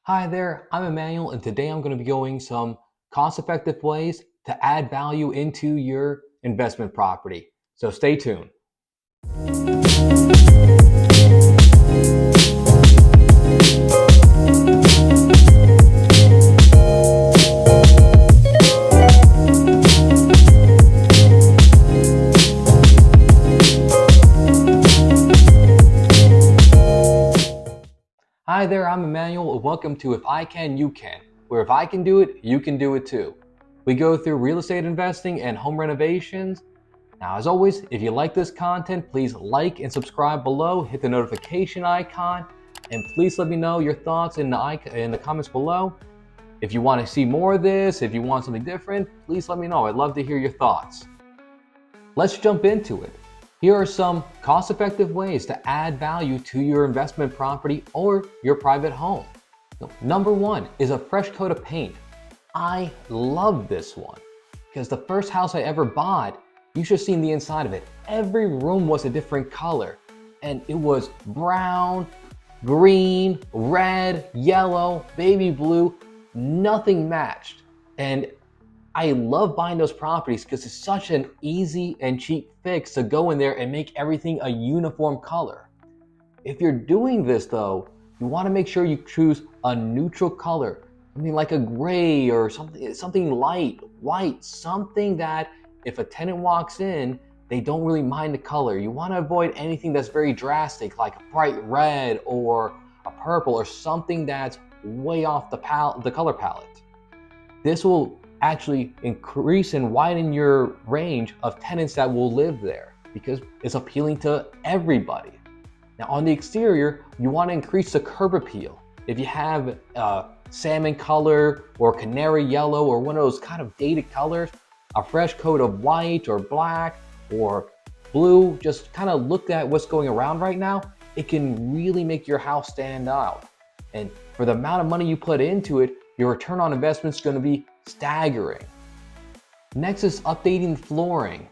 Hi there, I'm Emmanuel, and today I'm going to be going some cost-effective ways to add value into your investment property. So stay tuned. Hi there, I'm Emmanuel, and welcome to If I Can, You Can, where if I can do it, you can do it too. We go through real estate investing and home renovations. Now, as always, if you like this content, please like and subscribe below, hit the notification icon, and please let me know your thoughts in the comments below. If you want to see more of this, if you want something different, please let me know. I'd love to hear your thoughts. Let's jump into it. Here are some cost-effective ways to add value to your investment property or your private home. Number one is a fresh coat of paint. I love this one because the first house I ever bought, you should have seen the inside of it. Every room was a different color, and it was brown, green, red, yellow, baby blue. Nothing matched. And I love buying those properties because it's such an easy and cheap fix to go in there and make everything a uniform color. If you're doing this though, you want to make sure you choose a neutral color. I mean, like a gray or something light, white, something that if a tenant walks in, they don't really mind the color. You want to avoid anything that's very drastic, like a bright red or a purple or something that's way off the color palette. This will actually increase and widen your range of tenants that will live there because it's appealing to everybody. Now on the exterior, you want to increase the curb appeal. If you have salmon color or canary yellow or one of those kind of dated colors, a fresh coat of white or black or blue, just kind of look at what's going around right now. It can really make your house stand out. And for the amount of money you put into it, your return on investment is going to be staggering. Next is updating flooring.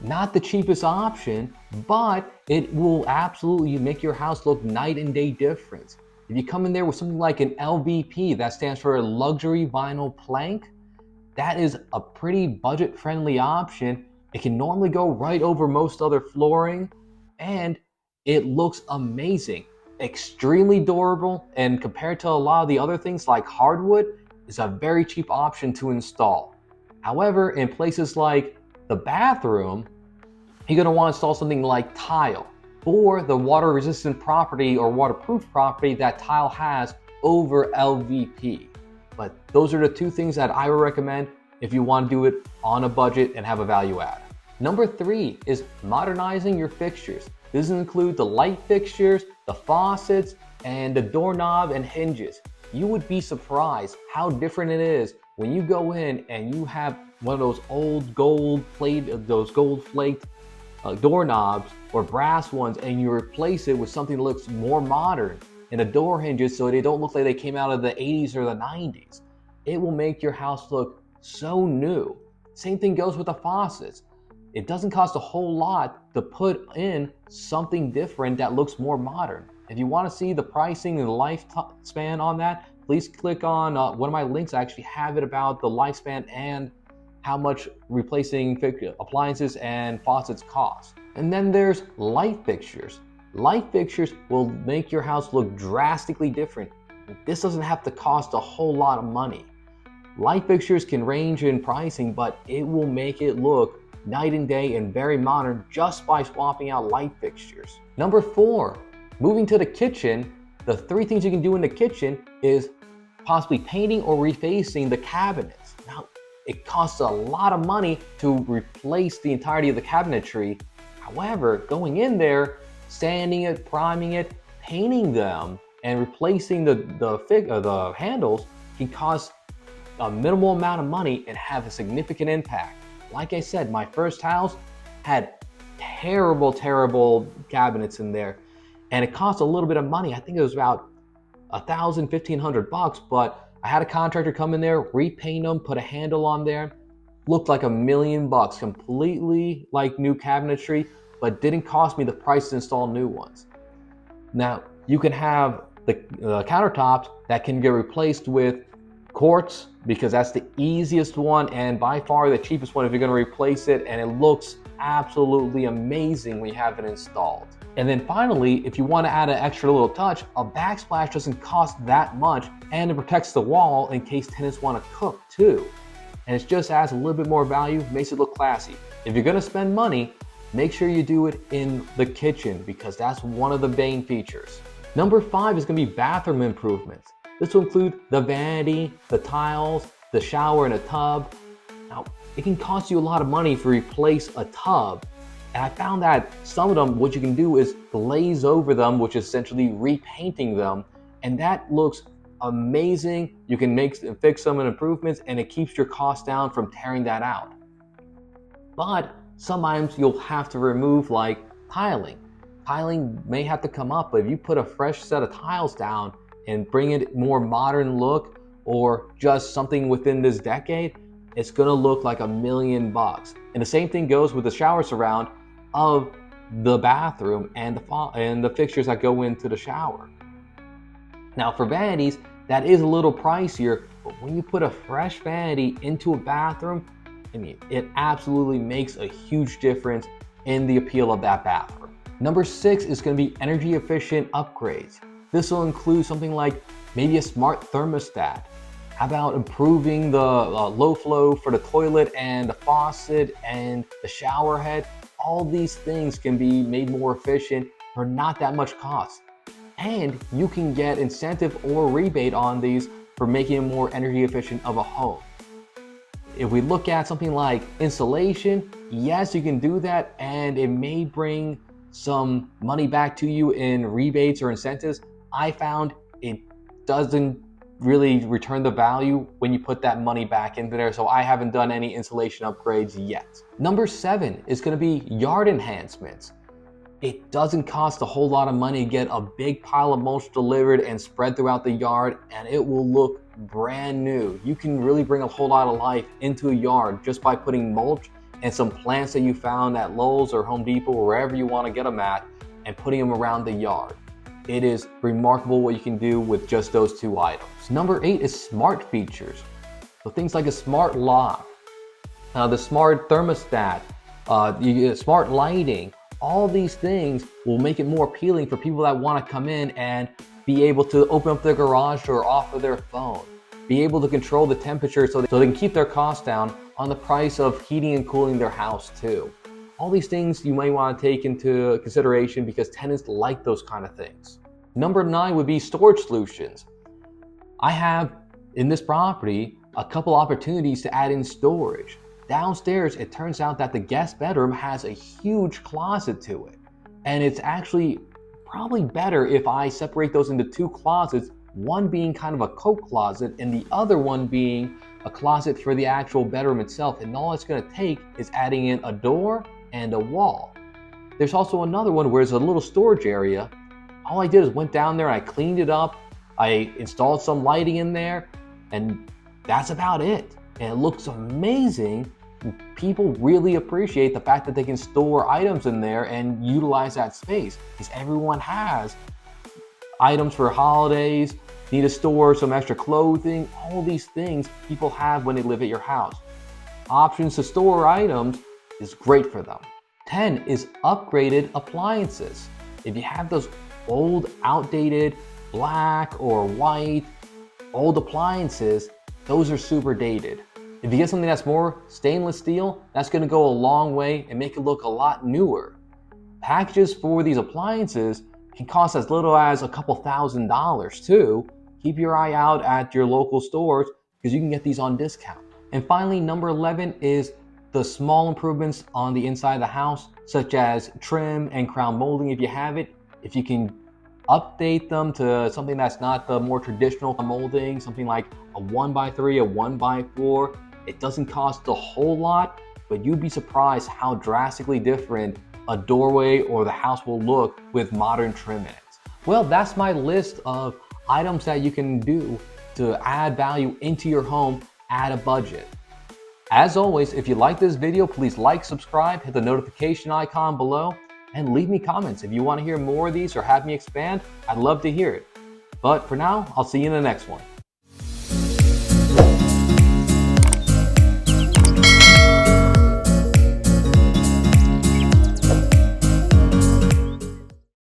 Not the cheapest option, but it will absolutely make your house look night and day difference. If you come in there with something like an LVP, that stands for a luxury vinyl plank, that is a pretty budget-friendly option. It can normally go right over most other flooring, and it looks amazing. Extremely durable, and compared to a lot of the other things like hardwood, is a very cheap option to install. However, in places like the bathroom, you're going to want to install something like tile for the water resistant property or waterproof property that tile has over LVP. But those are the two things that I would recommend if you want to do it on a budget and have a value add. Number three is modernizing your fixtures. This includes the light fixtures, the faucets, and the doorknob and hinges. You would be surprised how different it is when you go in and you have one of those old gold flaked doorknobs or brass ones, and you replace it with something that looks more modern and the door hinges so they don't look like they came out of the 80s or the 90s. It will make your house look so new. Same thing goes with the faucets. It doesn't cost a whole lot to put in something different that looks more modern. If you want to see the pricing and the lifespan on that, please click on one of my links. I actually have it about the lifespan and how much replacing appliances and faucets cost. And then there's light fixtures. Light fixtures will make your house look drastically different. This doesn't have to cost a whole lot of money. Light fixtures can range in pricing, but it will make it look night and day and very modern just by swapping out light fixtures. Number four, moving to the kitchen. The three things you can do in the kitchen is possibly painting or refacing the cabinets. Now, it costs a lot of money to replace the entirety of the cabinetry. However, going in there, sanding it, priming it, painting them, and replacing the handles can cost a minimal amount of money and have a significant impact. Like I said, my first house had terrible cabinets in there, and it cost a little bit of money. I think it was about $1,000, $1,500, but I had a contractor come in there, repaint them, put a handle on there. Looked like $1 million, completely like new cabinetry, but didn't cost me the price to install new ones. Now, you can have the countertops that can get replaced with quartz, because that's the easiest one and by far the cheapest one if you're going to replace it, and it looks absolutely amazing when you have it installed. And then finally, if you want to add an extra little touch, a backsplash doesn't cost that much, and it protects the wall in case tenants want to cook too. And it just adds a little bit more value, makes it look classy. If you're going to spend money, make sure you do it in the kitchen, because that's one of the main features. Number 5 is going to be bathroom improvements. This will include the vanity, the tiles, the shower and a tub. Now, it can cost you a lot of money to replace a tub. And I found that some of them, what you can do is glaze over them, which is essentially repainting them. And that looks amazing. You can fix some improvements, and it keeps your cost down from tearing that out. But sometimes you'll have to remove like tiling. Tiling may have to come up, but if you put a fresh set of tiles down and bring it more modern look, or just something within this decade, it's gonna look like $1 million. And the same thing goes with the shower surround of the bathroom and the fixtures that go into the shower. Now for vanities, that is a little pricier, but when you put a fresh vanity into a bathroom, I mean, it absolutely makes a huge difference in the appeal of that bathroom. Number 6 is going to be energy efficient upgrades. This will include something like maybe a smart thermostat. How about improving the low flow for the toilet and the faucet and the shower head? All these things can be made more efficient for not that much cost. And you can get incentive or rebate on these for making it more energy efficient of a home. If we look at something like insulation, yes, you can do that, and it may bring some money back to you in rebates or incentives. I found it doesn't really return the value when you put that money back into there, so I haven't done any insulation upgrades yet. Number 7 is going to be yard enhancements. It doesn't cost a whole lot of money to get a big pile of mulch delivered and spread throughout the yard, and it will look brand new. You can really bring a whole lot of life into a yard just by putting mulch and some plants that you found at Lowe's or Home Depot or wherever you want to get them at, and putting them around the yard. It is remarkable what you can do with just those 2 items. Number 8 is smart features. So things like a smart lock, the smart thermostat, smart lighting. All these things will make it more appealing for people that want to come in and be able to open up their garage door off of their phone, be able to control the temperature so they can keep their costs down on the price of heating and cooling their house too. All these things you may want to take into consideration because tenants like those kind of things. Number 9 would be storage solutions. I have in this property a couple opportunities to add in storage. Downstairs, it turns out that the guest bedroom has a huge closet to it. And it's actually probably better if I separate those into 2 closets, one being kind of a coat closet and the other one being a closet for the actual bedroom itself. And all it's going to take is adding in a door and a wall. There's also another one where there's a little storage area. All I did is went down there, I cleaned it up, I installed some lighting in there, and that's about it. And it looks amazing. People really appreciate the fact that they can store items in there and utilize that space, because everyone has items for holidays, need to store some extra clothing, all these things people have when they live at your house. Options to store items is great for them. 10 is upgraded appliances. If you have those old, outdated, black or white, old appliances, those are super dated. If you get something that's more stainless steel, that's going to go a long way and make it look a lot newer. Packages for these appliances can cost as little as a couple $1,000s too. Keep your eye out at your local stores because you can get these on discount. And finally, number 11 is the small improvements on the inside of the house, such as trim and crown molding if you have it. If you can update them to something that's not the more traditional molding, something like a 1x3, a 1x4, it doesn't cost a whole lot, but you'd be surprised how drastically different a doorway or the house will look with modern trim in it. Well, that's my list of items that you can do to add value into your home at a budget. As always, if you like this video, please like, subscribe, hit the notification icon below, and leave me comments. If you want to hear more of these or have me expand, I'd love to hear it. But for now, I'll see you in the next one.